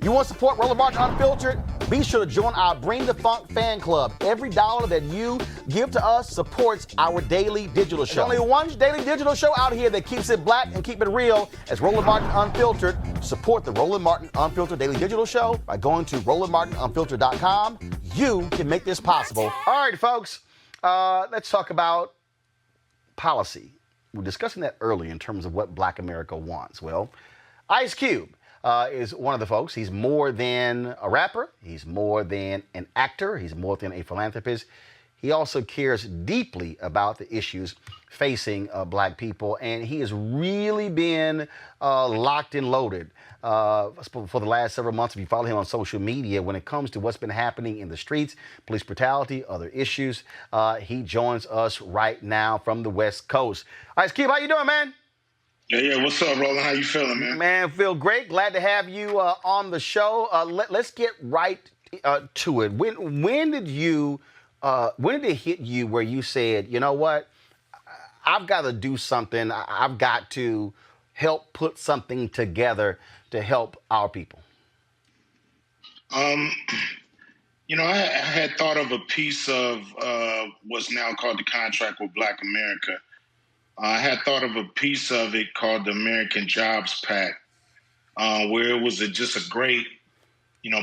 You want to support Roland Martin Unfiltered? Be sure to join our Bring the Funk fan club. Every dollar that you give to us supports our daily digital show. There's only one daily digital show out here that keeps it black and keep it real. As Roland Martin Unfiltered. Support the Roland Martin Unfiltered daily digital show by going to RolandMartinUnfiltered.com. You can make this possible. All right, folks, let's talk about policy. We were discussing that earlier in terms of what Black America wants. Well, Ice Cube is one of the folks. He's more than a rapper. He's more than an actor. He's more than a philanthropist. He also cares deeply about the issues facing black people, and he has really been locked and loaded for the last several months. If you follow him on social media, when it comes to what's been happening in the streets, police brutality, other issues, he joins us right now from the West Coast. Ice Cube, how you doing, man? Yeah. What's up, Roland? How you feeling, man? Man, feel great. Glad to have you on the show. Let's get right to it. When did it hit you where you said, you know what, I've got to do something. I've got to help put something together to help our people? I had thought of a piece of what's now called the Contract with Black America. I had thought of a piece of it called the American Jobs Pact, where it was just a great,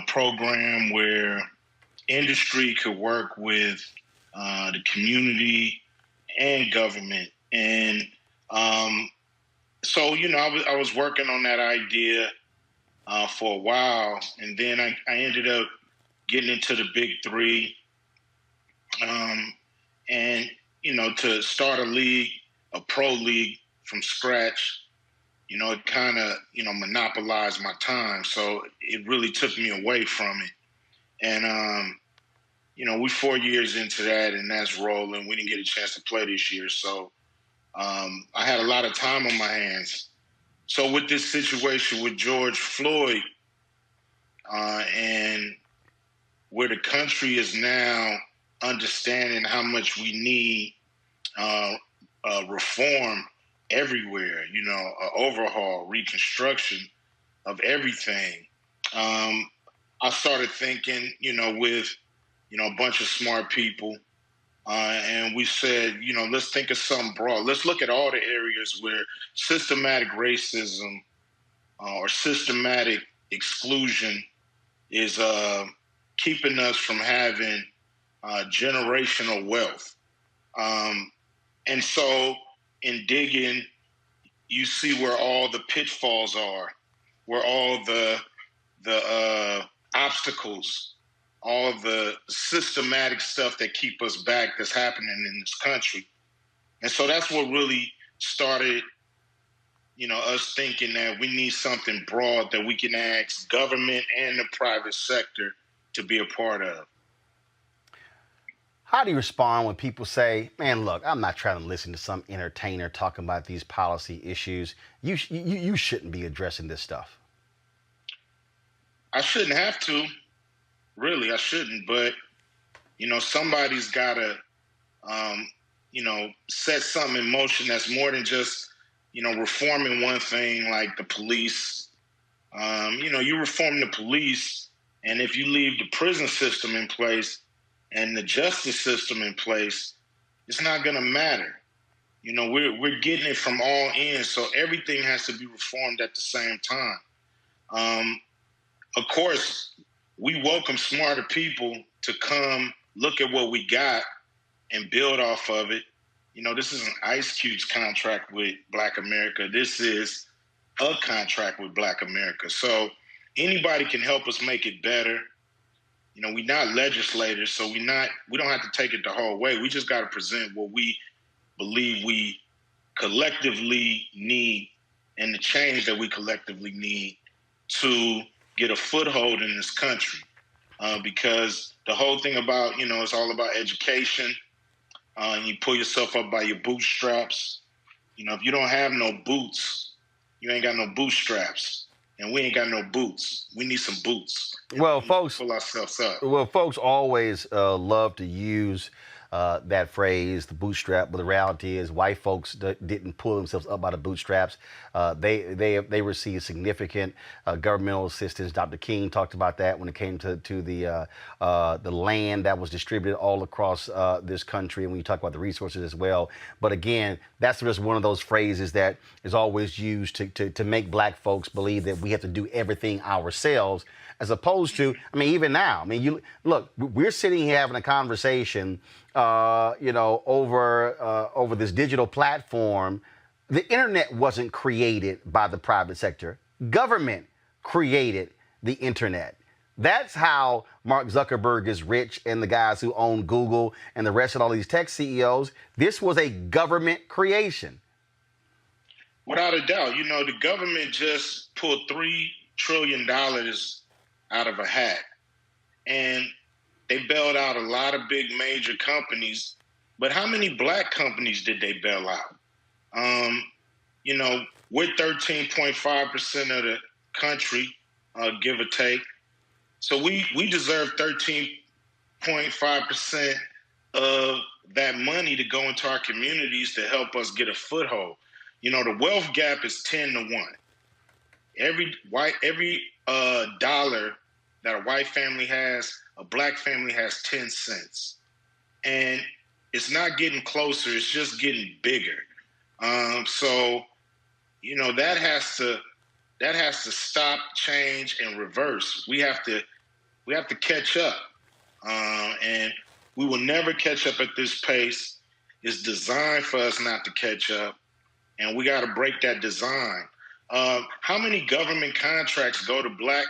program where industry could work with the community and government. And so, I was working on that idea for a while. And then I ended up getting into the big three. And, to start a league, a pro league from scratch, it kind of, monopolized my time. So it really took me away from it. And, we're 4 years into that, and that's rolling. We didn't get a chance to play this year. So I had a lot of time on my hands. So with this situation with George Floyd and where the country is now understanding how much we need reform everywhere, overhaul, reconstruction of everything. I started thinking, with, a bunch of smart people, and we said, let's think of something broad. Let's look at all the areas where systematic racism or systematic exclusion is keeping us from having generational wealth. And so in digging, you see where all the pitfalls are, where all the obstacles, all the systematic stuff that keep us back that's happening in this country. And so that's what really started, us thinking that we need something broad that we can ask government and the private sector to be a part of. How do you respond when people say, man, look, I'm not trying to listen to some entertainer talking about these policy issues. You shouldn't be addressing this stuff. I shouldn't have to. Really, I shouldn't. But, somebody's got to, set something in motion that's more than just, reforming one thing like the police. You reform the police, and if you leave the prison system in place and the justice system in place, it's not going to matter. We're getting it from all ends, so everything has to be reformed at the same time. Of course, we welcome smarter people to come look at what we got and build off of it. This isn't Ice Cube's contract with Black America. This is a contract with Black America. So anybody can help us make it better. We're not legislators, so we don't have to take it the whole way. We just got to present what we believe we collectively need and the change that we collectively need to get a foothold in this country. Because the whole thing about, it's all about education. And you pull yourself up by your bootstraps. If you don't have no boots, you ain't got no bootstraps. And we ain't got no boots. We need some boots. Well, folks, pull ourselves up. Well, folks always love to use that phrase, the bootstrap. But the reality is, white folks didn't pull themselves up by the bootstraps. They received significant governmental assistance. Dr. King talked about that when it came to the land that was distributed all across this country, and when you talk about the resources as well. But again, that's just one of those phrases that is always used to make black folks believe that we have to do everything ourselves, as opposed to, I mean, even now, I mean, you look, we're sitting here having a conversation, over this digital platform. The internet wasn't created by the private sector. Government created the internet. That's how Mark Zuckerberg is rich, and the guys who own Google and the rest of all these tech CEOs. This was a government creation. Without a doubt, the government just pulled $3 trillion out of a hat, and they bailed out a lot of big major companies. But how many black companies did they bail out? We're 13.5% of the country, give or take. So we deserve 13.5% of that money to go into our communities to help us get a foothold. The wealth gap is 10 to 1. Every dollar that a white family has, a black family has 10 cents. And it's not getting closer, it's just getting bigger. So that has to stop, change, and reverse. We have to catch up. And we will never catch up at this pace. It's designed for us not to catch up. And we got to break that design. How many government contracts go to black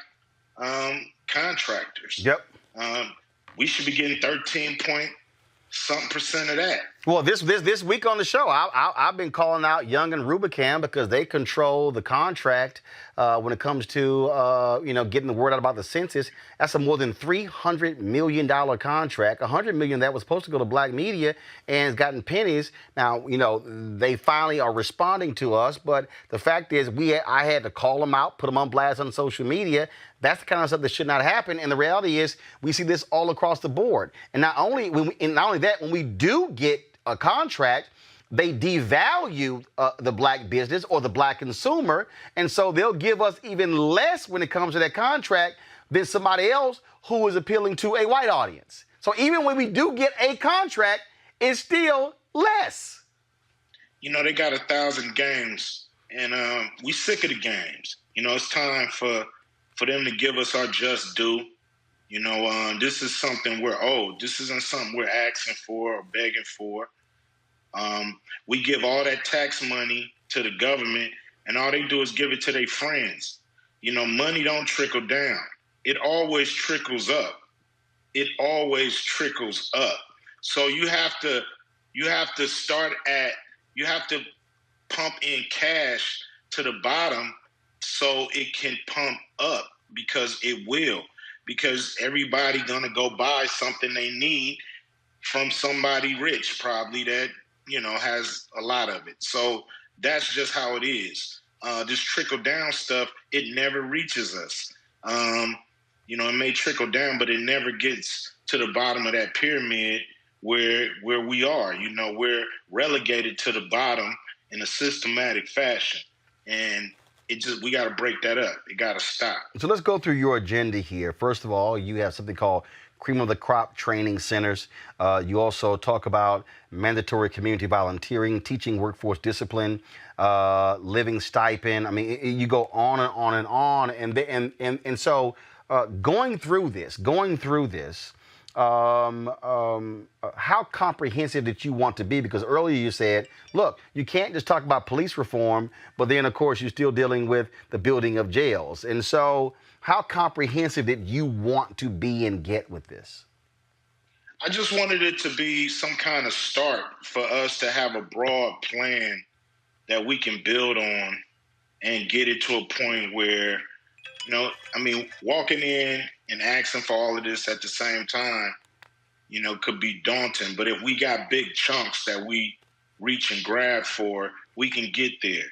contractors? Yep. We should be getting 13% of that. Well, this week on the show, I've been calling out Young and Rubicam because they control the contract when it comes to getting the word out about the census. That's a more than $300 million contract. $100 million that was supposed to go to black media and has gotten pennies. Now, they finally are responding to us, but the fact is, I had to call them out, put them on blast on social media. That's the kind of stuff that should not happen. And the reality is, we see this all across the board. And not only that, when we do get a contract, they devalue the black business or the black consumer, and so they'll give us even less when it comes to that contract than somebody else who is appealing to a white audience. So even when we do get a contract, it's still less. They got 1,000 games, and we sick of the games. It's time for them to give us our just due. This is something we're owed. This isn't something we're asking for or begging for. We give all that tax money to the government, and all they do is give it to their friends. Money don't trickle down. It always trickles up. It always trickles up. So you have to pump in cash to the bottom so it can pump up, because it will. Because everybody gonna go buy something they need from somebody rich, probably, that has a lot of it. So that's just how it is. This trickle down stuff, it never reaches us. It may trickle down, but it never gets to the bottom of that pyramid where we are. We're relegated to the bottom in a systematic fashion, and we got to break that up. It got to stop. So let's go through your agenda here. First of all, you have something called cream of the crop training centers. You also talk about mandatory community volunteering, teaching workforce discipline, living stipend. I mean, you go on and on and on. And so going through this, how comprehensive did you want to be? Because earlier you said, look, you can't just talk about police reform, but then, of course, you're still dealing with the building of jails. And so how comprehensive did you want to be and get with this? I just wanted it to be some kind of start for us to have a broad plan that we can build on and get it to a point where, walking in and asking for all of this at the same time, could be daunting. But if we got big chunks that we reach and grab for, we can get there.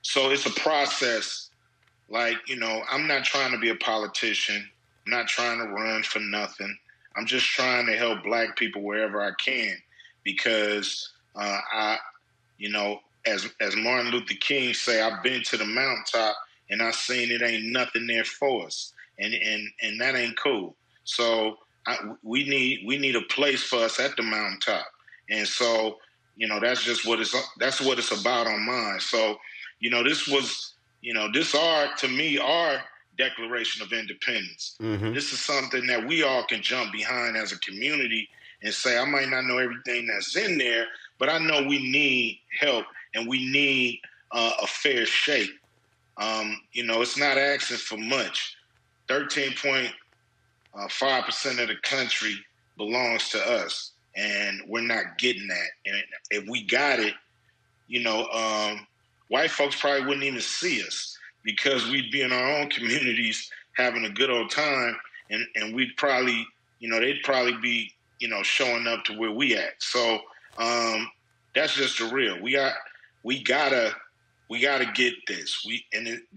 So it's a process. I'm not trying to be a politician. I'm not trying to run for nothing. I'm just trying to help Black people wherever I can, because as Martin Luther King say, I've been to the mountaintop and I seen it ain't nothing there for us, and that ain't cool. So we need a place for us at the mountaintop, and so that's just that's what it's about on mine. So this was this to me our Declaration of Independence. Mm-hmm. This is something that we all can jump behind as a community and say, I might not know everything that's in there, but I know we need help and we need a fair shake. It's not asking for much. 13.5% of the country belongs to us, and we're not getting that. And if we got it, white folks probably wouldn't even see us, because we'd be in our own communities having a good old time, and we'd probably, they'd probably be, showing up to where we at. So that's just the real. We gotta get this. We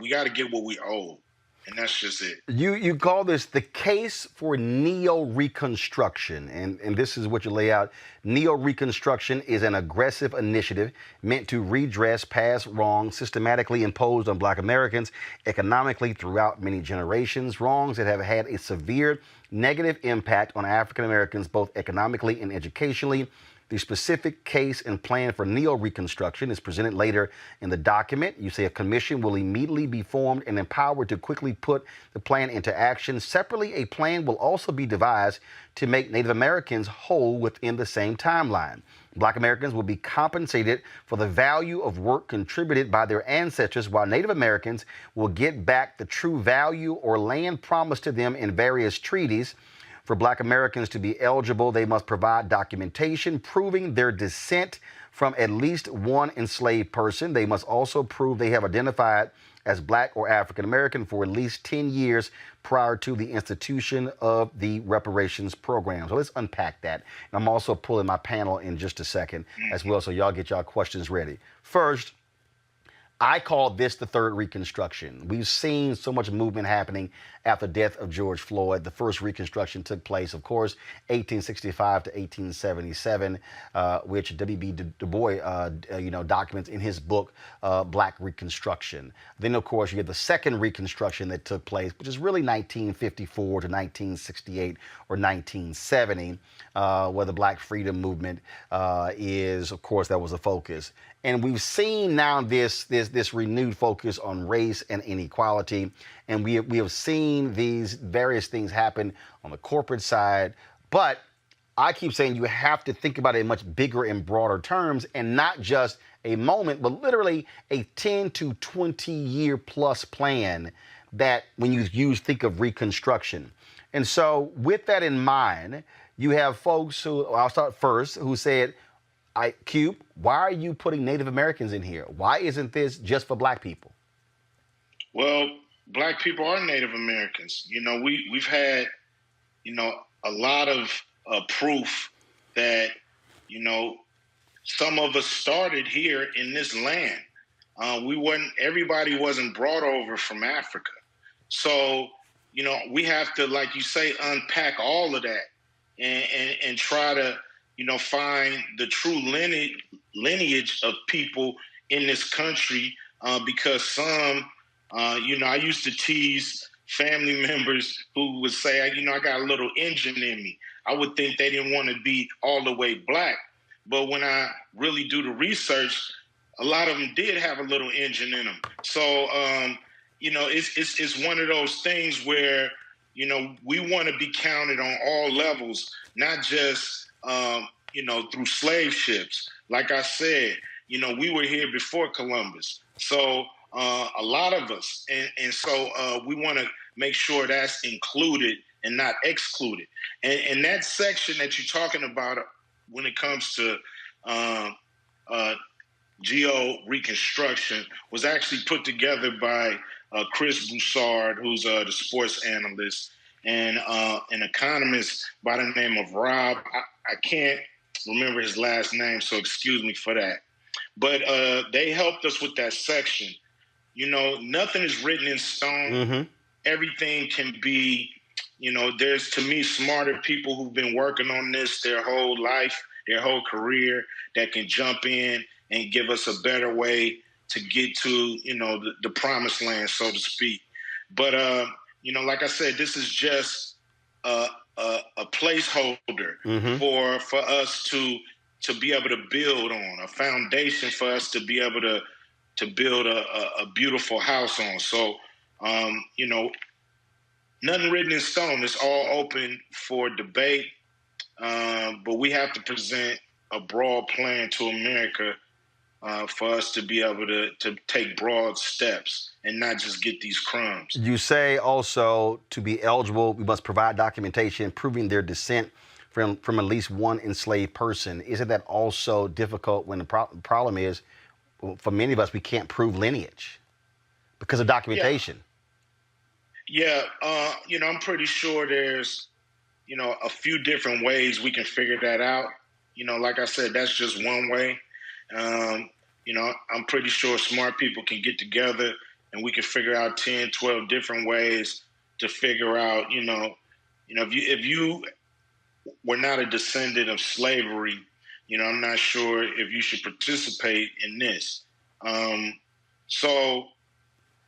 gotta get what we owe, and that's just it. You call this the case for neo-reconstruction, and this is what you lay out. Neo-reconstruction is an aggressive initiative meant to redress past wrongs systematically imposed on Black Americans economically throughout many generations, wrongs that have had a severe negative impact on African Americans both economically and educationally. The specific case and plan for neo-reconstruction is presented later in the document. You say a commission will immediately be formed and empowered to quickly put the plan into action. Separately, a plan will also be devised to make Native Americans whole within the same timeline. Black Americans will be compensated for the value of work contributed by their ancestors, while Native Americans will get back the true value or land promised to them in various treaties. For Black Americans to be eligible, they must provide documentation proving their descent from at least one enslaved person. They must also prove they have identified as Black or African American for at least 10 years prior to the institution of the reparations program. So let's unpack that. And I'm also pulling my panel in just a second as well, so y'all get y'all questions ready. First, I call this the Third Reconstruction. We've seen so much movement happening after the death of George Floyd. The first Reconstruction took place, of course, 1865 to 1877, which W.B. Du Bois, documents in his book, Black Reconstruction. Then, of course, you get the second Reconstruction that took place, which is really 1954 to 1968 or 1970, where the Black Freedom Movement is, of course, that was the focus. And we've seen now this renewed focus on race and inequality. And we have seen these various things happen on the corporate side. But I keep saying you have to think about it in much bigger and broader terms, and not just a moment, but literally a 10 to 20 year plus plan that when you think of Reconstruction. And so with that in mind, you have folks who, I'll start first, who said, Cube, why are you putting Native Americans in here? Why isn't this just for Black people? Well, Black people are Native Americans. We've had, a lot of proof that, some of us started here in this land. Everybody wasn't brought over from Africa. So, we have to, like you say, unpack all of that and try to, find the true lineage of people in this country, because some, I used to tease family members who would say, I got a little Indian in me. I would think they didn't want to be all the way Black. But when I really do the research, a lot of them did have a little Indian in them. So, it's one of those things where, we want to be counted on all levels, not just, through slave ships. Like I said, we were here before Columbus. So a lot of us. And so we want to make sure that's included and not excluded. And that section that you're talking about when it comes to geo-reconstruction was actually put together by Chris Broussard, who's the sports analyst, and an economist by the name of Rob. I can't remember his last name, so excuse me for that. But they helped us with that section. Nothing is written in stone. Mm-hmm. Everything can be, there's, to me, smarter people who've been working on this their whole life, their whole career, that can jump in and give us a better way to get to, the promised land, so to speak. But, like I said, this is just a placeholder for us to be able to build on, a foundation for us to be able to build a beautiful house on. So, nothing written in stone. It's all open for debate, but we have to present a broad plan to America for us to be able to take broad steps and not just get these crumbs. You say also to be eligible, we must provide documentation proving their descent from at least one enslaved person. Isn't that also difficult when the problem is, for many of us, we can't prove lineage because of documentation? Yeah, I'm pretty sure there's, a few different ways we can figure that out. Like I said, that's just one way. I'm pretty sure smart people can get together and we can figure out 10, 12 different ways to figure out, if you were not a descendant of slavery, I'm not sure if you should participate in this. So,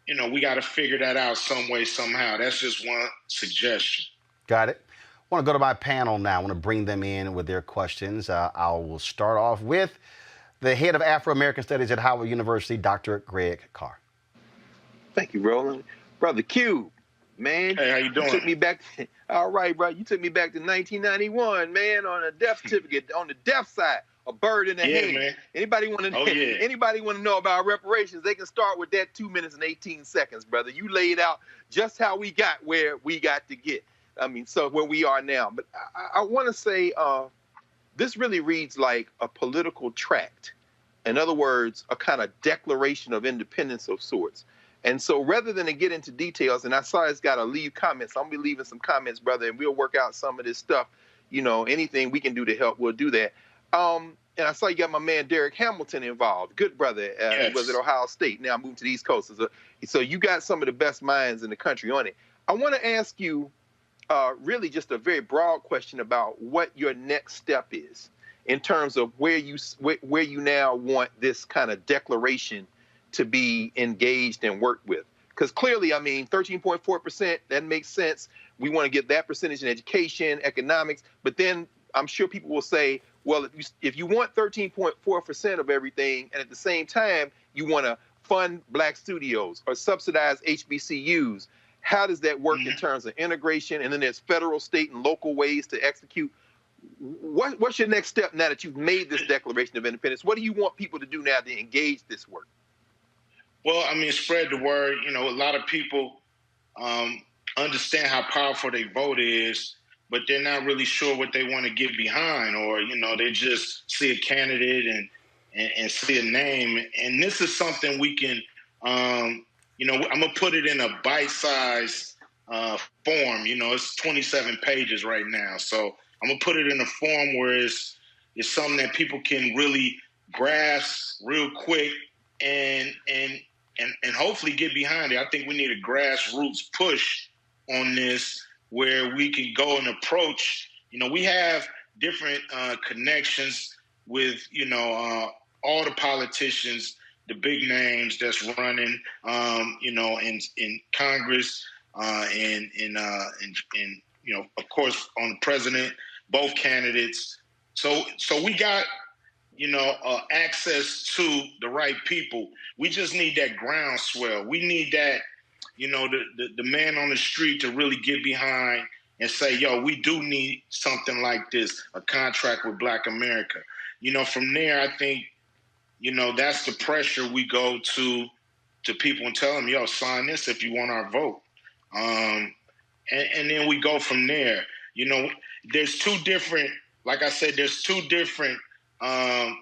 we got to figure that out some way, somehow. That's just one suggestion. Got it. I want to go to my panel now. I want to bring them in with their questions. I will start off with the head of Afro-American Studies at Howard University, Dr. Greg Carr. Thank you, Roland. Brother Q, man. Hey, how you doing? You took me back. All right, bro. You took me back to 1991, man, on a death certificate, on the death side. A bird in the hand. Man. Anybody want to know about reparations? They can start with that 2 minutes and 18 seconds, brother. You laid out just how we got where we got to get. So where we are now. But I want to say this really reads like a political tract. In other words, a kind of declaration of independence of sorts. And so rather than to get into details, and I saw it's got to leave comments. I'm going to be leaving some comments, brother, and we'll work out some of this stuff. Anything we can do to help, we'll do that. And I saw you got my man Derek Hamilton involved. Good brother. Yes. He was at Ohio State. Now moved to the East Coast. So you got some of the best minds in the country on it. I want to ask you really just a very broad question about what your next step is in terms of where you now want this kind of declaration to be engaged and worked with. Because clearly, 13.4%, that makes sense. We want to get that percentage in education, economics. But then I'm sure people will say, well, if you want 13.4% of everything, and at the same time, you want to fund black studios or subsidize HBCUs, how does that work in terms of integration? And then there's federal, state, and local ways to execute. What's your next step now that you've made this Declaration of Independence? What do you want people to do now to engage this work? Well, spread the word. A lot of people understand how powerful their vote is, but they're not really sure what they want to get behind, or, they just see a candidate and see a name. And this is something we can, I'm going to put it in a bite-sized form. It's 27 pages right now. So I'm going to put it in a form where it's something that people can really grasp real quick and hopefully get behind it. I think we need a grassroots push on this where we can go and approach. We have different connections with, all the politicians, the big names that's running, in Congress, and of course, on the president, both candidates. So we got, access to the right people. We just need that groundswell. We need that, the man on the street to really get behind and say, yo, we do need something like this, a contract with Black America. From there, I think, that's the pressure we go to people and tell them, yo, sign this if you want our vote. And then we go from there. There's two different, like I said, there's two different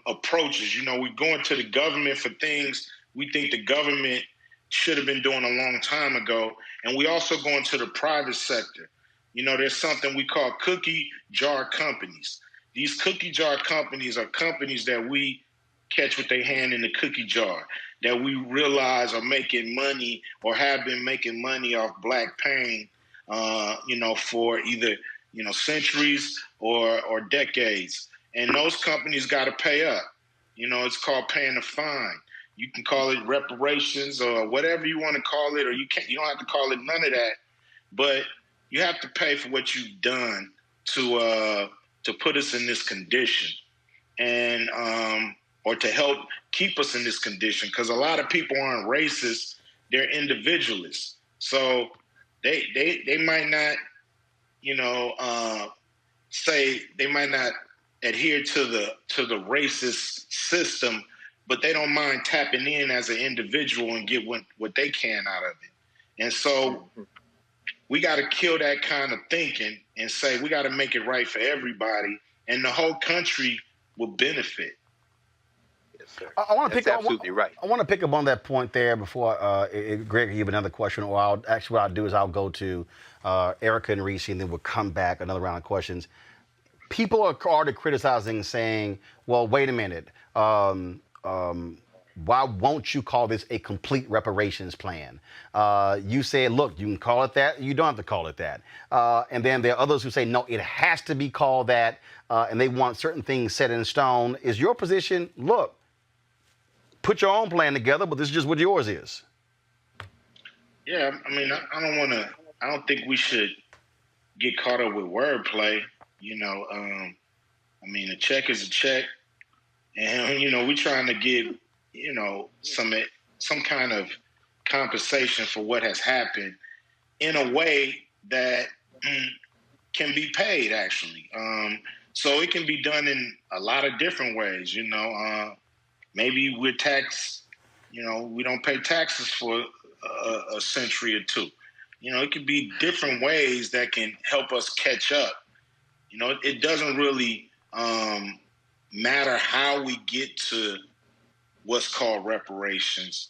approaches. We're going to the government for things we think the government should have been doing a long time ago. And we also go into the private sector. There's something we call cookie jar companies. These cookie jar companies are companies that we catch with their hand in the cookie jar, that we realize are making money or have been making money off Black pain for either, centuries or decades. And those companies got to pay up. It's called paying a fine. You can call it reparations or whatever you want to call it, or you don't have to call it none of that. But you have to pay for what you've done to put us in this condition, and or to help keep us in this condition. Because a lot of people aren't racist; they're individualists. So they might not, say they might not adhere to the racist system, but they don't mind tapping in as an individual and get what they can out of it. And so we got to kill that kind of thinking and say we got to make it right for everybody, and the whole country will benefit. Yes, sir. I want to pick absolutely right. I want to pick up on that point there before Greg can give another question, or what I'll do is I'll go to Erica and Reese, and then we'll come back another round of questions. People are already criticizing, saying, well, wait a minute. Why won't you call this a complete reparations plan? You said, look, you can call it that. You don't have to call it that. And then there are others who say, no, it has to be called that. And they want certain things set in stone. Is your position, look, put your own plan together, but this is just what yours is? Yeah, I mean, I don't think we should get caught up with wordplay. I mean, a check is a check. And, we're trying to give, some kind of compensation for what has happened in a way that can be paid, actually. So it can be done in a lot of different ways, maybe we're taxed, we don't pay taxes for a century or two. It could be different ways that can help us catch up. It doesn't really matter how we get to what's called reparations,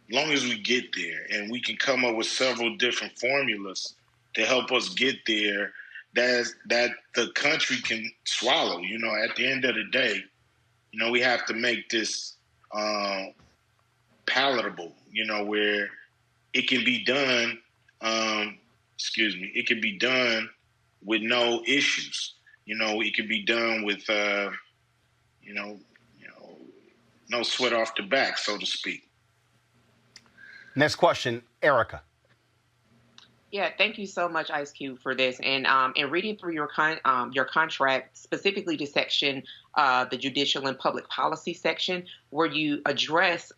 as long as we get there, and we can come up with several different formulas to help us get there that the country can swallow. At the end of the day, we have to make this palatable, where it can be done, it can be done with no issues. It can be done with, no sweat off the back, so to speak. Next question, Erica. Yeah, thank you so much, Ice Cube, for this. And in reading through your contract, specifically the section, the judicial and public policy section, where you address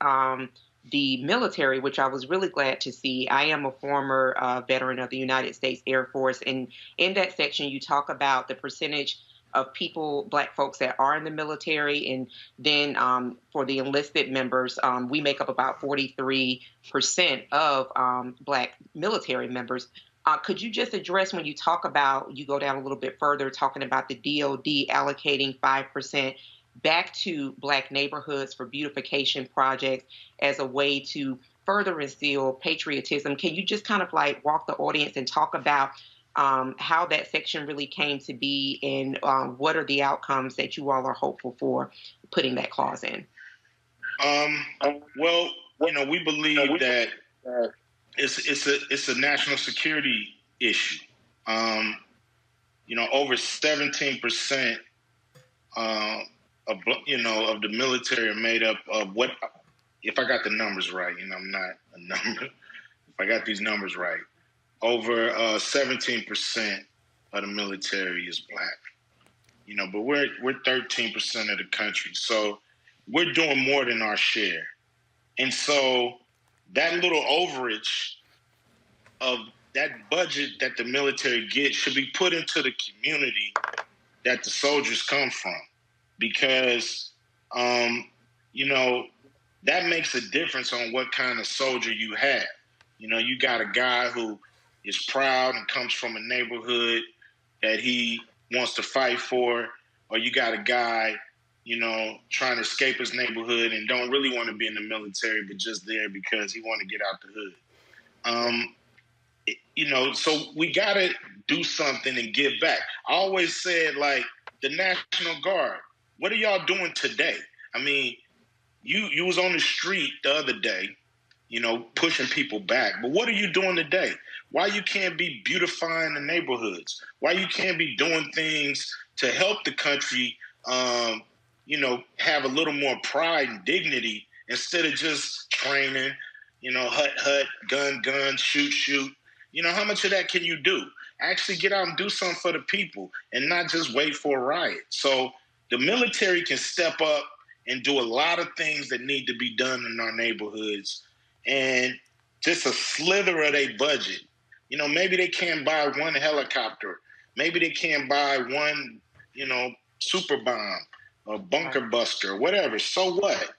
the military, which I was really glad to see. I am a former veteran of the United States Air Force, and in that section, you talk about the percentage of people, Black folks that are in the military, and then for the enlisted members, we make up about 43% of Black military members. Could you just address, when you talk about, you go down a little bit further, talking about the DOD allocating 5% back to Black neighborhoods for beautification projects as a way to further instill patriotism? Can you just kind of like walk the audience and talk about how that section really came to be, and what are the outcomes that you all are hopeful for putting that clause in? Well, we believe that it's a national security issue. Over 17% of the military are made up of what, if I got the numbers right, I'm not a number, if I got these numbers right, over 17% of the military is Black. But we're 13% of the country, so we're doing more than our share. And so that little overage of that budget that the military gets should be put into the community that the soldiers come from, because that makes a difference on what kind of soldier you have. You got a guy who is proud and comes from a neighborhood that he wants to fight for, or you got a guy, trying to escape his neighborhood and don't really want to be in the military, but just there because he want to get out the hood. So we got to do something and give back. I always said, like, the National Guard, what are y'all doing today? I mean, you was on the street the other day pushing people back. But what are you doing today? Why you can't be beautifying the neighborhoods? Why you can't be doing things to help the country, have a little more pride and dignity instead of just training, hut, gun, shoot. How much of that can you do? Actually get out and do something for the people and not just wait for a riot. So the military can step up and do a lot of things that need to be done in our neighborhoods. And just a slither of their budget. Maybe they can't buy one helicopter. Maybe they can't buy one, super bomb or bunker buster, whatever. So what?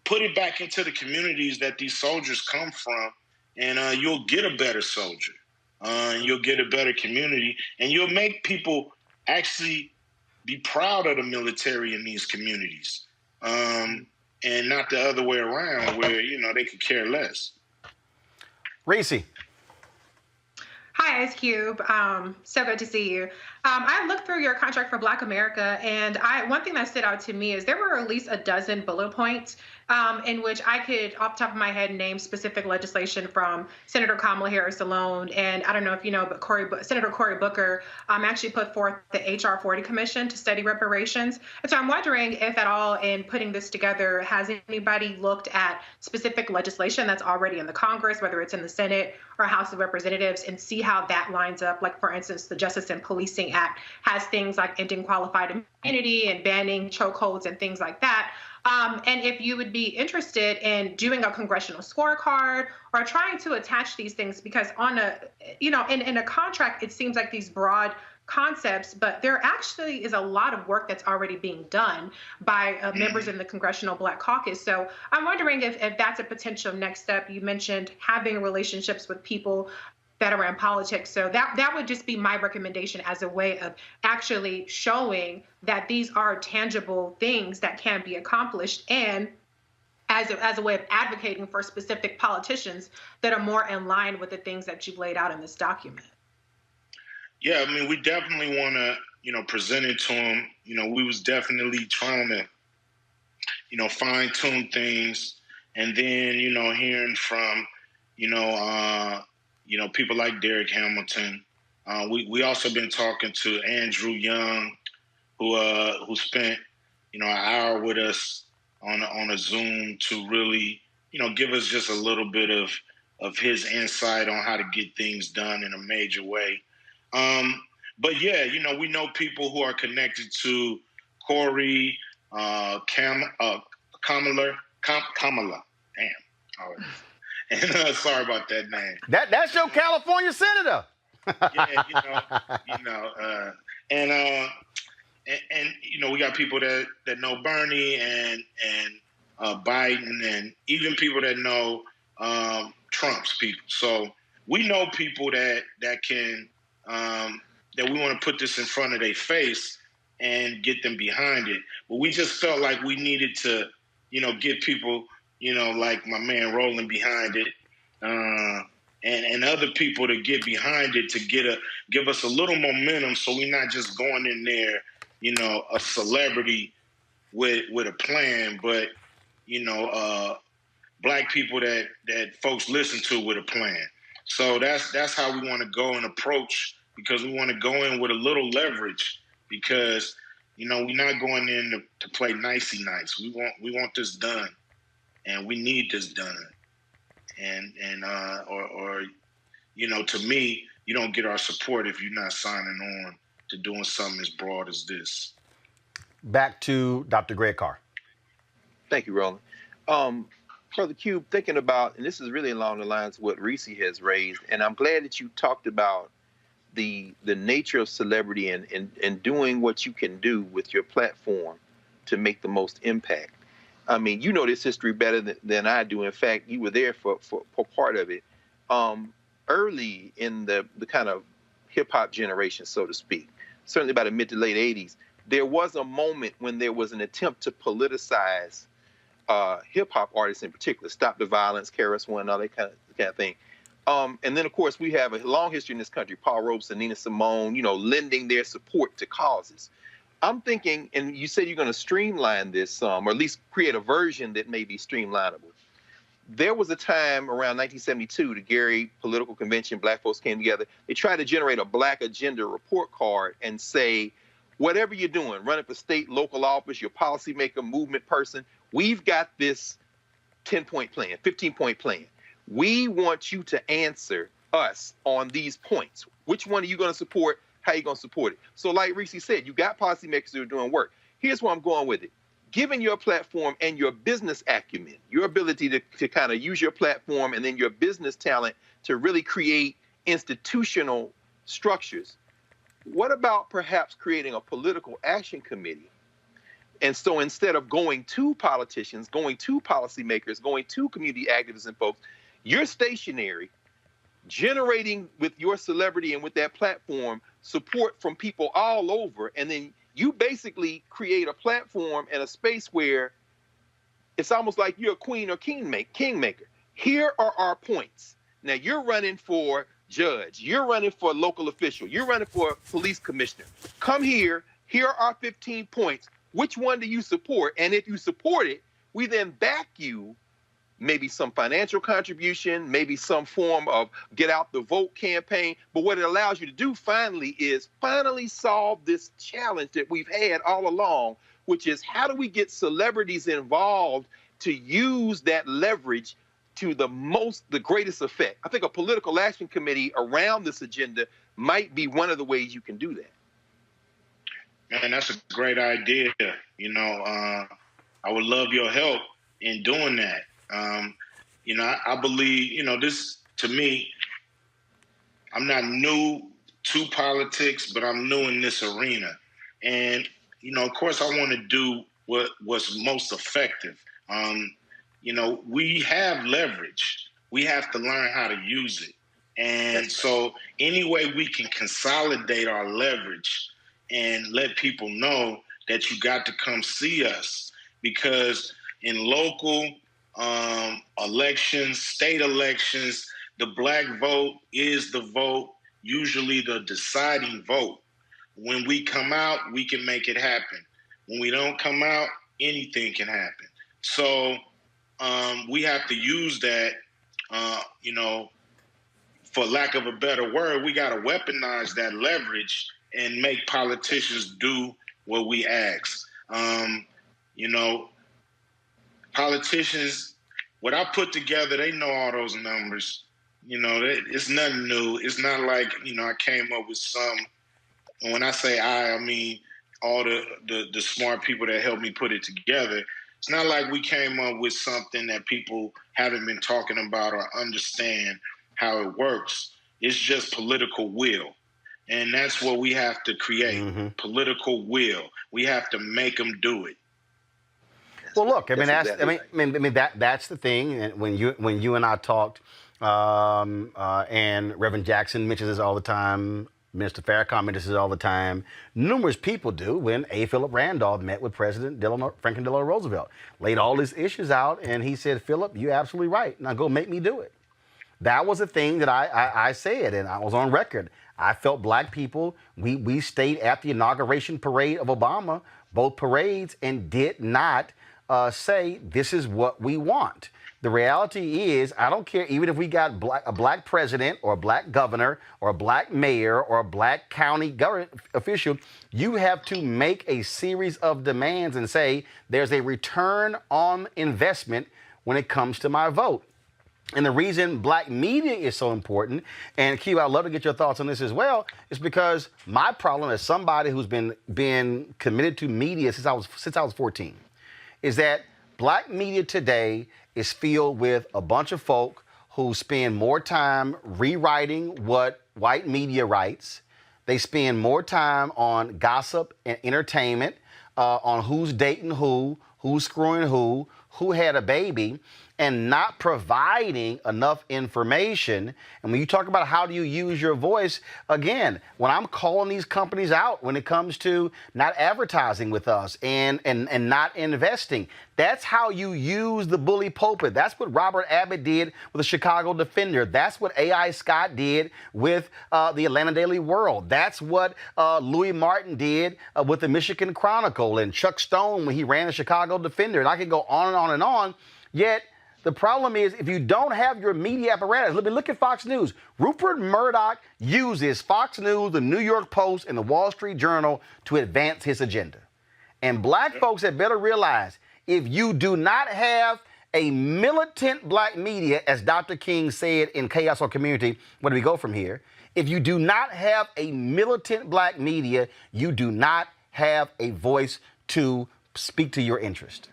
Put it back into the communities that these soldiers come from, and you'll get a better soldier. You'll get a better community, and you'll make people actually be proud of the military in these communities, and not the other way around where, they could care less. Reese. Hi, Ice Cube. So good to see you. I looked through your contract for Black America, and one thing that stood out to me is there were at least a dozen bullet points in which I could, off the top of my head, name specific legislation from Senator Kamala Harris alone. And I don't know if you know, but Senator Cory Booker actually put forth the H.R. 40 Commission to study reparations. And so I'm wondering if at all in putting this together, has anybody looked at specific legislation that's already in the Congress, whether it's in the Senate or House of Representatives, and see how that lines up? Like, for instance, the Justice and Policing Act has things like ending qualified immunity and banning chokeholds and things like that. And if you would be interested in doing a congressional scorecard or trying to attach these things, because on in a contract, it seems like these broad concepts, but there actually is a lot of work that's already being done by members in the Congressional Black Caucus. So I'm wondering if that's a potential next step. You mentioned having relationships with people that are in politics. So that would just be my recommendation as a way of actually showing that these are tangible things that can be accomplished, and as a way of advocating for specific politicians that are more in line with the things that you've laid out in this document. Yeah, I mean, we definitely want to, present it to them. We was definitely trying to, fine tune things, and then, hearing from, people like Derek Hamilton. We also been talking to Andrew Young, who spent, an hour with us on a Zoom to really, give us just a little bit of his insight on how to get things done in a major way. But yeah, we know people who are connected to Cory, Kamala. Damn. All right. And sorry about that name. That's your California senator. And we got people that know Bernie and Biden, and even people that know Trump's people. So we know people that can that we want to put this in front of their face and get them behind it. But we just felt like we needed to, get people, like my man Roland behind it, and other people to get behind it to give us a little momentum, so we're not just going in there, a celebrity with a plan, but Black people that folks listen to with a plan. So that's how we want to go and approach, because we want to go in with a little leverage, because we're not going in to play nicey nice. We want this done, and we need this done. And to me, you don't get our support if you're not signing on to doing something as broad as this. Back to Dr. Greg Carr. Thank you, Roland. Brother Cube, thinking about, and this is really along the lines of what Reese has raised, and I'm glad that you talked about the nature of celebrity and doing what you can do with your platform to make the most impact. I mean, you know this history better than I do. In fact, you were there for part of it. Early in the kind of hip-hop generation, so to speak, certainly by the mid to late 80s, there was a moment when there was an attempt to politicize hip-hop artists in particular, Stop the Violence, KRS-One, all that kind of thing. And then, of course, we have a long history in this country, Paul Robeson, Nina Simone, lending their support to causes. I'm thinking, and you said you're going to streamline this, or at least create a version that may be streamlinable. there was a time around 1972, the Gary Political Convention, black folks came together. They tried to generate a black agenda report card and say, whatever you're doing, running for state, local office, your policymaker, movement person, we've got this 10-point plan, 15-point plan. We want you to answer us on these points. Which one are you going to support? How are you going to support it? So like Reese said, you got policymakers who are doing work. Here's where I'm going with it. Given your platform and your business acumen, your ability to kind of use your platform and then your business talent to really create institutional structures, what about perhaps creating a political action committee? And so instead of going to politicians, going to policymakers, going to community activists and folks, you're stationary, generating with your celebrity and with that platform support from people all over, and then you basically create a platform and a space where it's almost like you're a queen or kingmaker. Here are our points. Now you're running for judge, you're running for local official, you're running for police commissioner. Come here, here are our 15 points. Which one do you support? And if you support it, we then back you, maybe some financial contribution, maybe some form of get out the vote campaign. But what it allows you to do finally is solve this challenge that we've had all along, which is how do we get celebrities involved to use that leverage to the greatest effect? I think a political action committee around this agenda might be one of the ways you can do that. Man, that's a great idea. I would love your help in doing that. I believe, this, to me, I'm not new to politics, but I'm new in this arena. And, of course, I want to do what's most effective. We have leverage. We have to learn how to use it. And so any way we can consolidate our leverage and let people know that you got to come see us, because in local elections, state elections, the black vote is the vote, usually the deciding vote. When we come out, we can make it happen. When we don't come out, anything can happen. So we have to use that, for lack of a better word, we got to weaponize that leverage and make politicians do what we ask. Politicians, what I put together, they know all those numbers. It's nothing new. It's not like, I came up with some. And when I say I mean all the smart people that helped me put it together. It's not like we came up with something that people haven't been talking about or understand how it works. It's just political will. And that's what we have to create, political will. We have to make them do it. Well, look, that's the thing. And when you and I talked, and Reverend Jackson mentions this all the time, Minister Farrakhan mentions this all the time, numerous people do, when A. Philip Randolph met with President Franklin Delano Roosevelt, laid all these issues out, and he said, Philip, you're absolutely right. Now go make me do it. That was a thing that I said, and I was on record. I felt black people, we stayed at the inauguration parade of Obama, both parades, and did not say this is what we want. The reality is, I don't care, even if we got a black president or a black governor or a black mayor or a black county government official, you have to make a series of demands and say there's a return on investment when it comes to my vote. And the reason black media is so important, and Q, I'd love to get your thoughts on this as well, is because my problem as somebody who's been committed to media since I was 14, is that black media today is filled with a bunch of folk who spend more time rewriting what white media writes. They spend more time on gossip and entertainment, on who's dating who's screwing who had a baby, and not providing enough information. And when you talk about how do you use your voice, again, when I'm calling these companies out when it comes to not advertising with us and not investing, that's how you use the bully pulpit. That's what Robert Abbott did with the Chicago Defender. That's what A.I. Scott did with the Atlanta Daily World. That's what Louis Martin did with the Michigan Chronicle, and Chuck Stone when he ran the Chicago Defender. And I could go on and on and on. Yet The problem is if you don't have your media apparatus, look at Fox News. Rupert Murdoch uses Fox News, the New York Post, and the Wall Street Journal to advance his agenda. And black folks had better realize, if you do not have a militant black media, as Dr. King said in Chaos or Community, where do we go from here? If you do not have a militant black media, you do not have a voice to speak to your interest.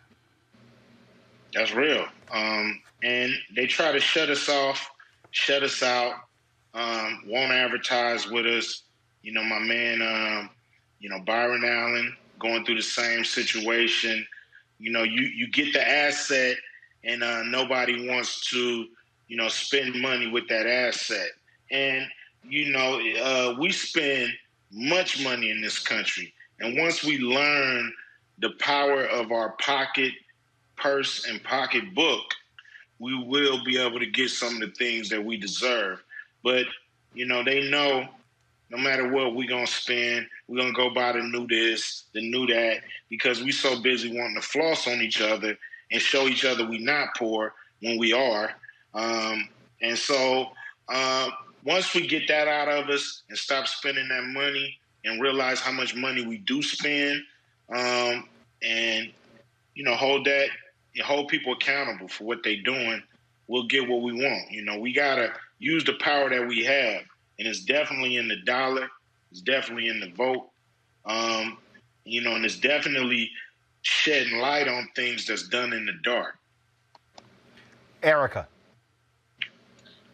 That's real. And they try to shut us off, shut us out, won't advertise with us. You know, my man, Byron Allen going through the same situation. You know, you get the asset and nobody wants to, spend money with that asset. And, we spend much money in this country. And once we learn the power of our pocket, purse, and pocketbook, we will be able to get some of the things that we deserve. But, they know no matter what we're going to spend, we're going to go buy the new this, the new that, because we so busy wanting to floss on each other and show each other we not poor when we are. And so once we get that out of us and stop spending that money and realize how much money we do spend, and, hold people accountable for what they're doing, we'll get what we want. We got to use the power that we have. And it's definitely in the dollar. It's definitely in the vote. And it's definitely shedding light on things that's done in the dark. Erica.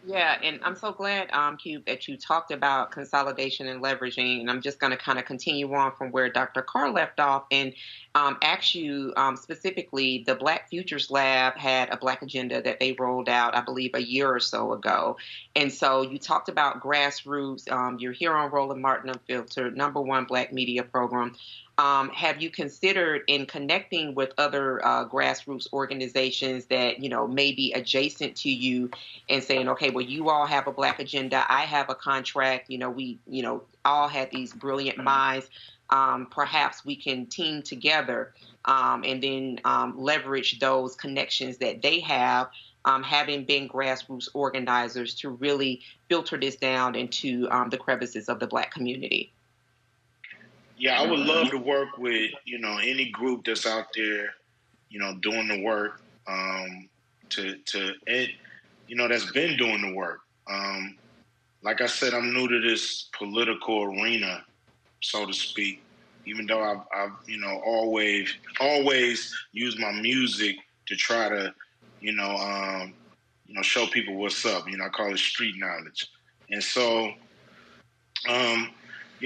Yeah, and I'm so glad, Cube, that you talked about consolidation and leveraging, and I'm just going to kind of continue on from where Dr. Carr left off and ask you specifically, the Black Futures Lab had a Black agenda that they rolled out, I believe, a year or so ago. And so you talked about grassroots. You're here on Roland Martin Unfiltered, #1 Black media program. Have you considered in connecting with other grassroots organizations that, may be adjacent to you and saying, okay, well, you all have a Black agenda. I have a contract. We, all had these brilliant minds. Perhaps we can team together and then leverage those connections that they have, having been grassroots organizers, to really filter this down into the crevices of the Black community. Yeah, I would love to work with, any group that's out there, doing the work, that's been doing the work. Like I said, I'm new to this political arena, so to speak, even though I've always used my music to try to, show people what's up. I call it street knowledge. And so,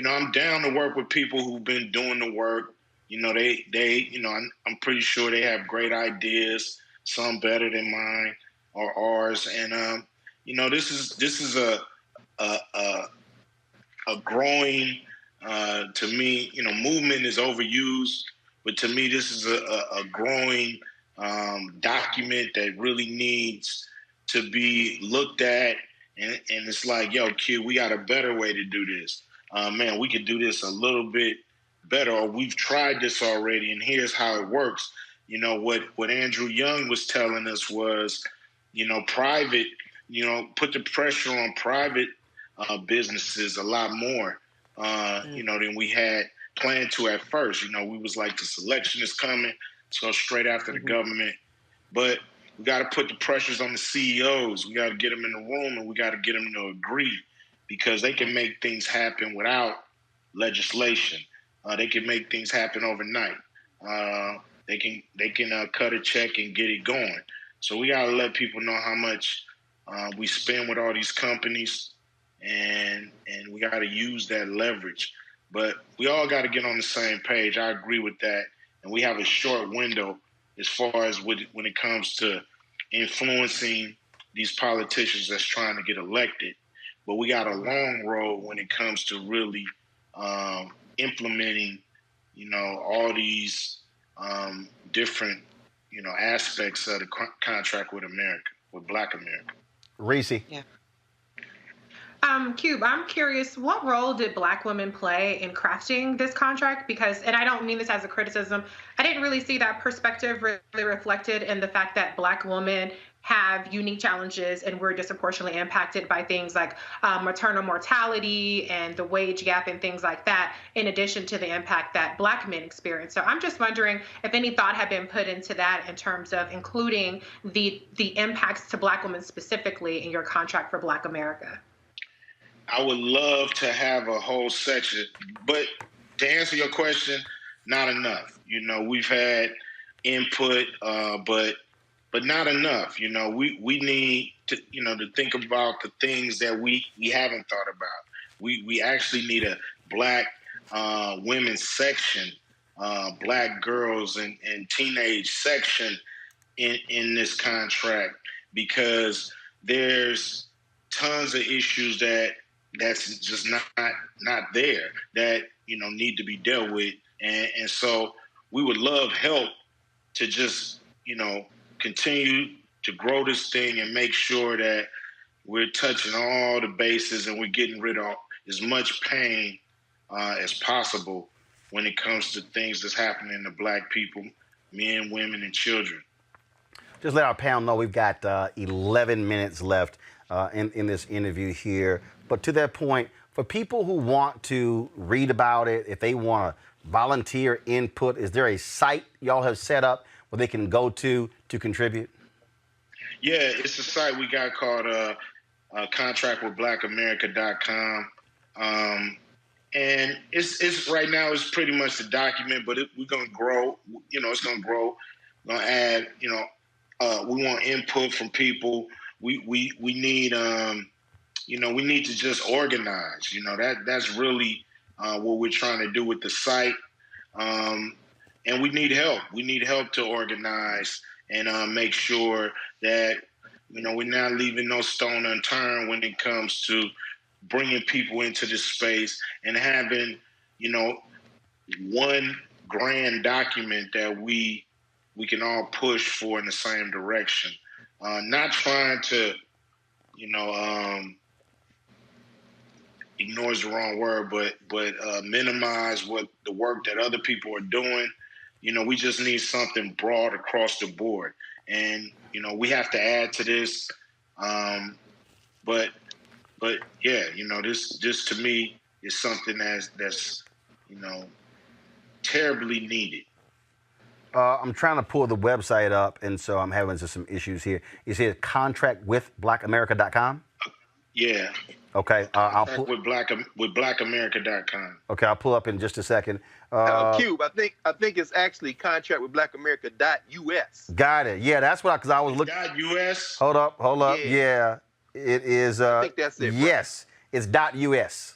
I'm down to work with people who've been doing the work. I'm pretty sure they have great ideas, some better than mine or ours. And, this is a growing, to me, movement is overused, but to me, this is a growing document that really needs to be looked at. And it's like, yo, Q, we got a better way to do this. Man, we could do this a little bit better, or we've tried this already, and here's how it works. What Andrew Young was telling us was, private, put the pressure on private businesses a lot more, than we had planned to at first. We was like, the selection is coming, let's go straight after the government. But we got to put the pressures on the CEOs. We got to get them in the room, and we got to get them to agree, because they can make things happen without legislation. They can make things happen overnight. They can cut a check and get it going. So we got to let people know how much we spend with all these companies, and we got to use that leverage. But we all got to get on the same page. I agree with that. And we have a short window as far as when it comes to influencing these politicians that's trying to get elected. But we got a long road when it comes to really implementing, all these different, aspects of the contract with America, with Black America. Reese. Yeah. Cube, I'm curious, what role did Black women play in crafting this contract? Because, and I don't mean this as a criticism, I didn't really see that perspective really reflected in the fact that Black women have unique challenges and we're disproportionately impacted by things like maternal mortality and the wage gap and things like that, in addition to the impact that Black men experience. So I'm just wondering if any thought had been put into that in terms of including the impacts to Black women specifically in your contract for Black America. I would love to have a whole section, but to answer your question, not enough. We've had input, but not enough. We need to, to think about the things that we haven't thought about. We actually need a Black women's section, Black girls and teenage section in this contract, because there's tons of issues that's just not there that need to be dealt with, and so we would love help to just continue to grow this thing and make sure that we're touching all the bases and we're getting rid of as much pain as possible when it comes to things that's happening to Black people, men, women, and children. Just let our panel know we've got 11 minutes left in this interview here. But to that point, for people who want to read about it, if they want to volunteer input, is there a site y'all have set up where they can go to contribute? Yeah, it's a site we got called contractwithblackamerica.com. And it's right now it's pretty much the document, but we're going to grow. It's going to grow. We're going to add, we want input from people. We need, we need to just organize. That's really what we're trying to do with the site. And we need help. We need help to organize and make sure that, we're not leaving no stone unturned when it comes to bringing people into this space and having, one grand document that we can all push for in the same direction. Not trying to, ignore is the wrong word, but minimize what the work that other people are doing. We just need something broad across the board. And, we have to add to this. But yeah, this to me is something that's terribly needed. I'm trying to pull the website up, and so I'm having some issues here. You see contractwithblackamerica.com? Yeah. Okay. I'll pull with blackamerica.com. Okay, I'll pull up in just a second. Cube, I think it's actually contractwithblackamerica.us. Got it. Yeah, that's what because I was looking. .us. Hold up. Yeah, it is. I think that's it. Yes, it's .us.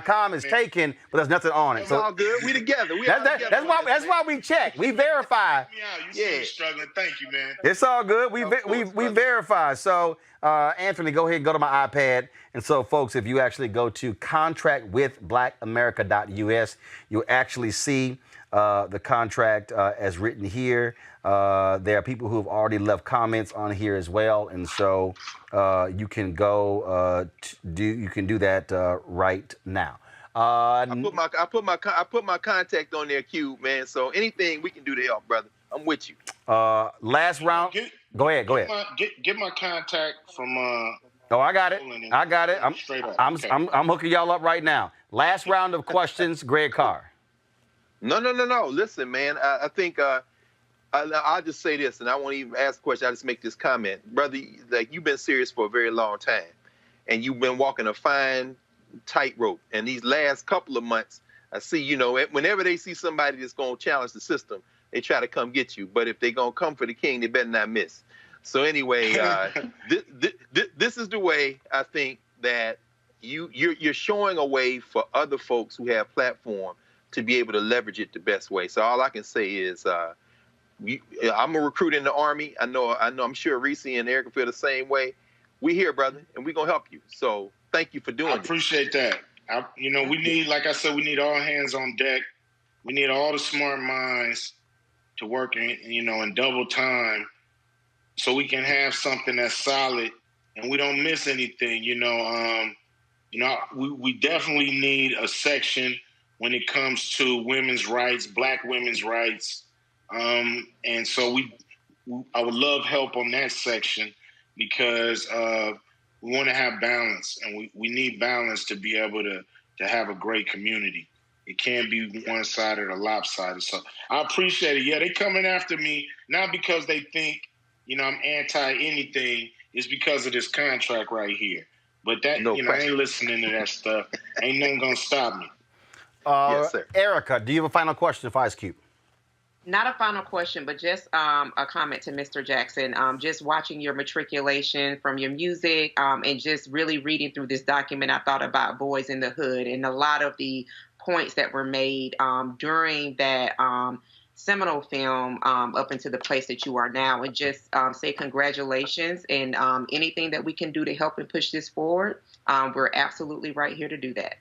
.com is taken, but there's nothing on it. It's all good. We together. That's why we check. We verify. You see me struggling. Thank you, man. It's all good. We verify. So, Anthony, go ahead and go to my iPad. And so, folks, if you actually go to contractwithblackamerica.us, you'll actually see the contract as written here. There are people who have already left comments on here as well, and so you can go you can do that right now. I put my contact on there, Q, man. So anything we can do to help, brother, I'm with you. Last round. Go ahead. Get my contact from. Oh, I got it. I'm hooking y'all up right now. Last round of questions, Greg Carr. No. Listen, man. I think I'll just say this, and I won't even ask a question. I'll just make this comment, brother. Like, you've been serious for a very long time, and you've been walking a fine tightrope. And these last couple of months, I see, whenever they see somebody that's going to challenge the system, they try to come get you. But if they're going to come for the king, they better not miss. So anyway, this is the way I think that you're showing a way for other folks who have platform to be able to leverage it the best way. So all I can say is I'm a recruit in the Army. I know. I'm sure Reese and Erica feel the same way. We here, brother, and we're going to help you. So thank you for doing it. I appreciate that. We need, like I said, we need all hands on deck. We need all the smart minds to work in double time so we can have something that's solid and we don't miss anything. We definitely need a section when it comes to women's rights, Black women's rights. And so I would love help on that section because we want to have balance, and we need balance to be able to have a great community. It can't be one-sided or lopsided. So I appreciate it. Yeah, they coming after me, not because they think, I'm anti-anything. It's because of this contract right here. But that, I ain't listening to that stuff. Ain't nothing going to stop me. Yes, sir. Erica, do you have a final question for Ice Cube? Not a final question, but just a comment to Mr. Jackson. Just watching your matriculation from your music and just really reading through this document, I thought about Boys in the Hood and a lot of the points that were made during that seminal film up into the place that you are now. And just say congratulations and anything that we can do to help and push this forward. We're absolutely right here to do that.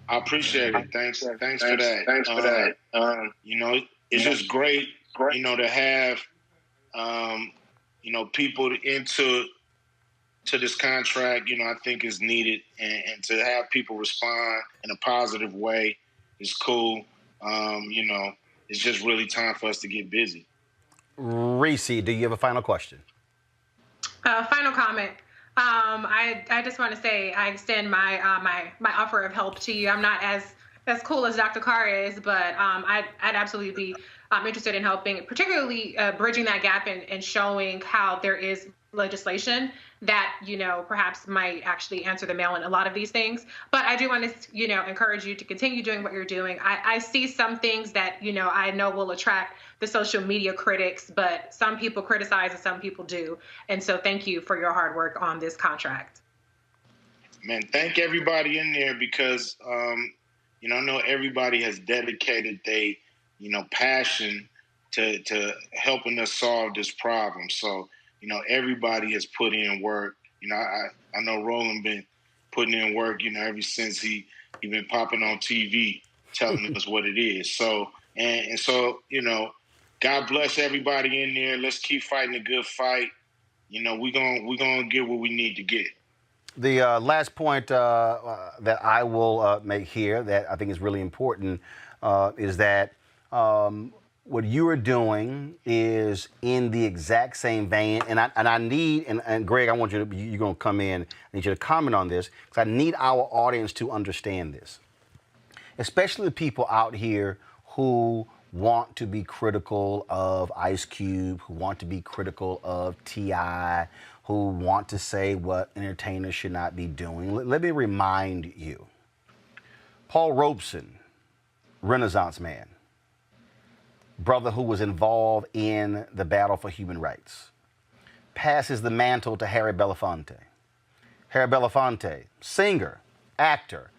I appreciate it. Thanks for that. Thanks for that. It's just great, to have, people into this contract, I think is needed. And to have people respond in a positive way is cool. It's just really time for us to get busy. Reese, do you have a final question? Final comment. I just want to say I extend my my offer of help to you. I'm not as cool as Dr. Carr is, but I'd absolutely be interested in helping, particularly bridging that gap and showing how there is legislation that, perhaps might actually answer the mail in a lot of these things. But I do want to, encourage you to continue doing what you're doing. I see some things that, I know will attract the social media critics, but some people criticize and some people do. And so thank you for your hard work on this contract. Man, thank everybody in there because, I know everybody has dedicated their, passion to helping us solve this problem. So, everybody has put in work. I know Roland been putting in work, ever since he been popping on TV telling us what it is. So, and so, God bless everybody in there. Let's keep fighting a good fight. We're gonna get what we need to get. The last point that I will make here that I think is really important is that what you are doing is in the exact same vein, and I need, and Greg, I want you're going to come in, I need you to comment on this, because I need our audience to understand this, especially the people out here who want to be critical of Ice Cube, who want to be critical of T.I., who want to say what entertainers should not be doing. Let me remind you, Paul Robeson, Renaissance man, brother who was involved in the battle for human rights, passes the mantle to Harry Belafonte. Harry Belafonte, singer, actor,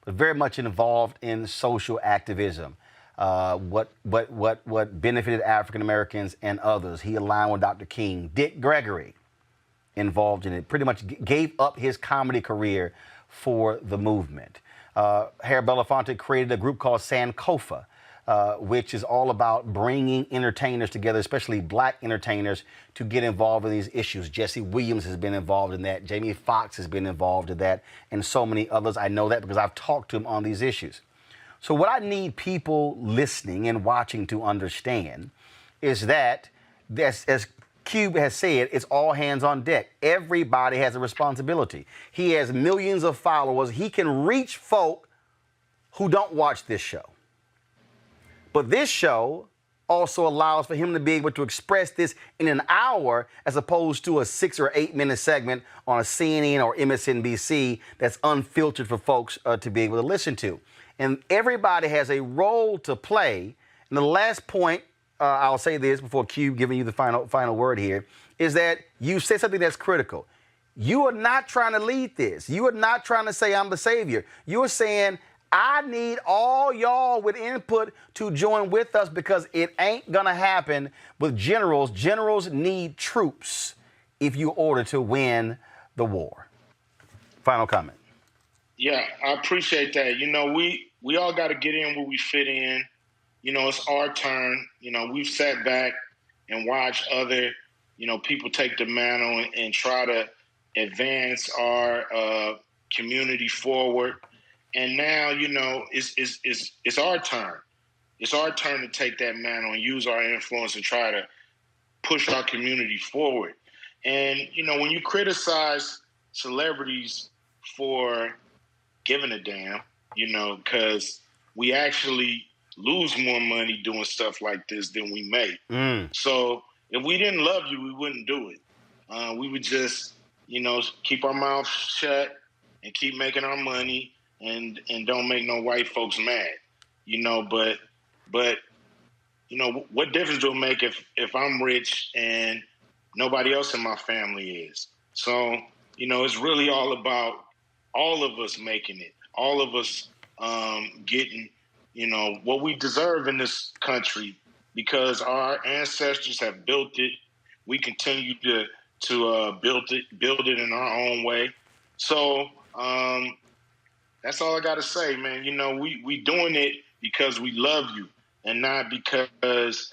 but very much involved in social activism. What benefited African Americans and others. He aligned with Dr. King. Dick Gregory, involved in it, pretty much gave up his comedy career for the movement. Harry Belafonte created a group called Sankofa, which is all about bringing entertainers together, especially black entertainers, to get involved in these issues. Jesse Williams has been involved in that. Jamie Foxx has been involved in that, and so many others. I know that because I've talked to him on these issues. So what I need people listening and watching to understand is that, as Cube has said, it's all hands on deck. Everybody has a responsibility. He has millions of followers. He can reach folk who don't watch this show. But this show also allows for him to be able to express this in an hour as opposed to a 6 or 8 minute segment on a CNN or MSNBC that's unfiltered for folks to be able to listen to. And everybody has a role to play. And the last point, I'll say this before Cube giving you the final word here, is that you said something that's critical. You are not trying to lead this. You are not trying to say I'm the savior. You are saying, I need all y'all with input to join with us because it ain't gonna happen with generals. Generals need troops if you order to win the war. Final comment. Yeah, I appreciate that. We all got to get in where we fit in. It's our turn. We've sat back and watched other, people take the mantle and try to advance our community forward. And now, it's our turn. It's our turn to take that mantle and use our influence and try to pushed our community forward. And, you know, when you criticize celebrities for giving a damn, you know, because we actually lose more money doing stuff like this than we make. So if we didn't love you, we wouldn't do it. We would just, you know, keep our mouths shut and keep making our money and don't make no white folks mad, you know. But you know, what difference do it make if I'm rich and nobody else in my family is? So, you know, it's really all about all of us making it, all of us getting, you know, what we deserve in this country because our ancestors have built it. We continue to build it in our own way. So that's all I got to say, man. You know, we doing it because we love you and not because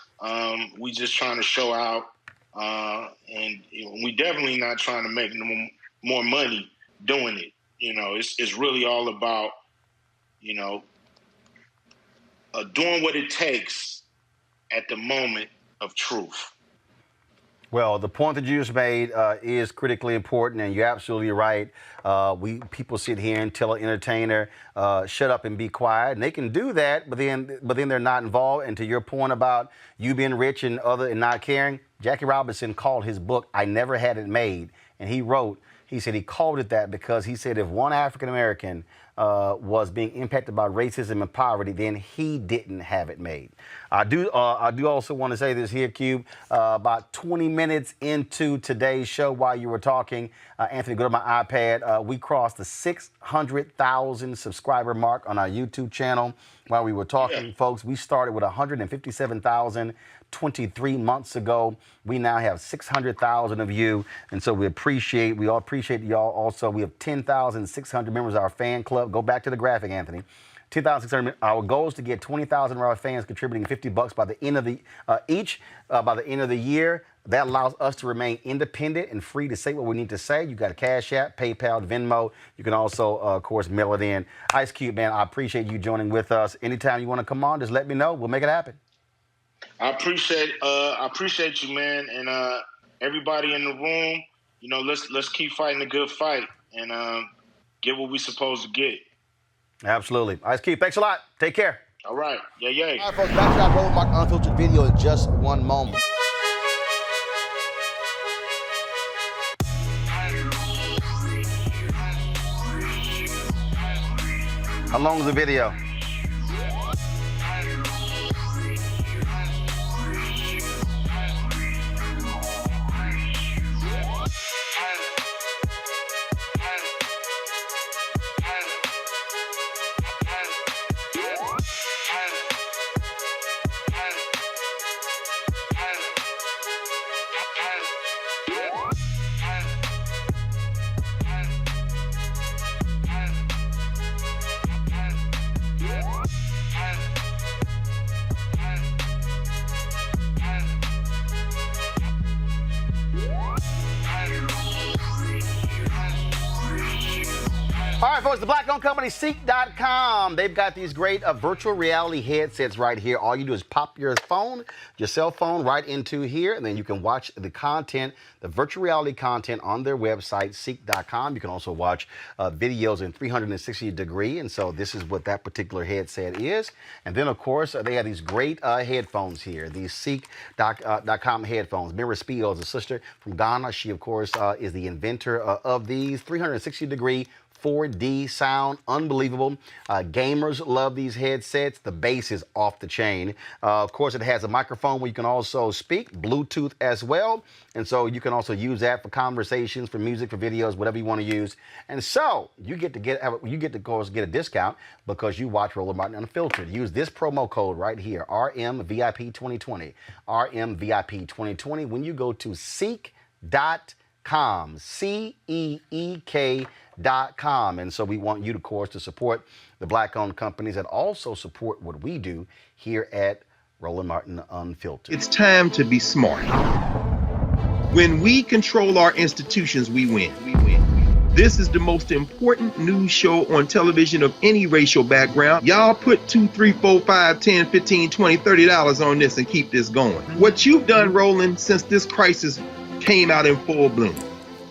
we just trying to show out. And you know, we definitely not trying to make more money doing it. You know, it's really all about, you know, doing what it takes at the moment of truth. Well, the point that you just made is critically important, and you're absolutely right. People sit here and tell an entertainer, shut up and be quiet, and they can do that, but then they're not involved. And to your point about you being rich and not caring, Jackie Robinson called his book "I Never Had It Made," and he said he called it that because he said if one African American was being impacted by racism and poverty, then he didn't have it made. I do also want to say this here, Cube. About 20 minutes into today's show, while you were talking, Anthony, go to my iPad. We crossed the 600,000 subscriber mark on our YouTube channel. While we were talking, folks, we started with 157,000 23 months ago. We now have 600,000 of you, and so we all appreciate y'all. Also, we have 10,600 members of our fan club. Go back to the graphic, Anthony. 10,600. Our goal is to get 20,000 of our fans contributing $50 by the end of the by the end of the year. That allows us to remain independent and free to say what we need to say. You got a Cash App, PayPal, Venmo. You can also, of course, mail it in. Ice Cube, man, I appreciate you joining with us. Anytime you want to come on, just let me know. We'll make it happen. I appreciate you, man, and everybody in the room. You know, let's keep fighting a good fight and get what we supposed to get. Absolutely. Ice Cube, thanks a lot. Take care. All right. Yeah. All right, folks, back to our Roland Martin Unfiltered video in just one moment. How long is the video? All right, folks, the black-owned company, Ceek.com. They've got these great virtual reality headsets right here. All you do is pop your cell phone right into here, and then you can watch the content, the virtual reality content on their website, Ceek.com. You can also watch videos in 360 degree, and so this is what that particular headset is. And then, of course, they have these great headphones here, these Ceek.com headphones. Mira Speedo is a sister from Ghana. She, of course, is the inventor of these 360 degree 4D sound, unbelievable. Gamers love these headsets. The bass is off the chain. Of course, it has a microphone where you can also speak, Bluetooth as well. And so you can also use that for conversations, for music, for videos, whatever you want to use. And so you get to of course get a discount because you watch Roland Martin Unfiltered. Use this promo code right here, RMVIP2020, RMVIP2020 when you go to Ceek.com, Ceek.com. And so we want you, of course, to support the black-owned companies that also support what we do here at Roland Martin Unfiltered. It's time to be smart. When we control our institutions, we win. This is the most important news show on television of any racial background. Y'all put $2, $3, $4, $5, $10, $15, $20, $30 on this and keep this going. What you've done, Roland, since this crisis came out in full bloom.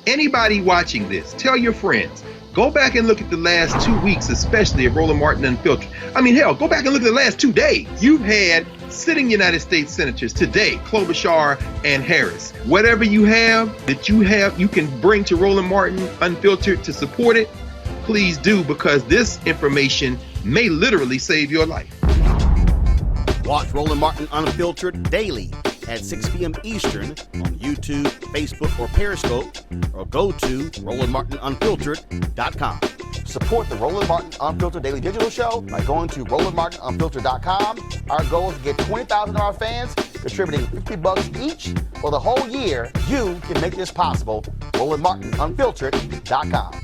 Anybody watching this, tell your friends. Go back and look at the last 2 weeks, especially of Roland Martin Unfiltered. I mean, hell, go back and look at the last 2 days. You've had sitting United States senators today, Klobuchar and Harris. Whatever you have that you can bring to Roland Martin Unfiltered to support it, please do, because this information may literally save your life. Watch Roland Martin Unfiltered daily at 6 p.m. Eastern on YouTube, Facebook, or Periscope, or go to RolandMartinUnfiltered.com. Support the Roland Martin Unfiltered Daily Digital Show by going to RolandMartinUnfiltered.com. Our goal is to get 20,000 of our fans contributing $50 each for the whole year. You can make this possible. RolandMartinUnfiltered.com.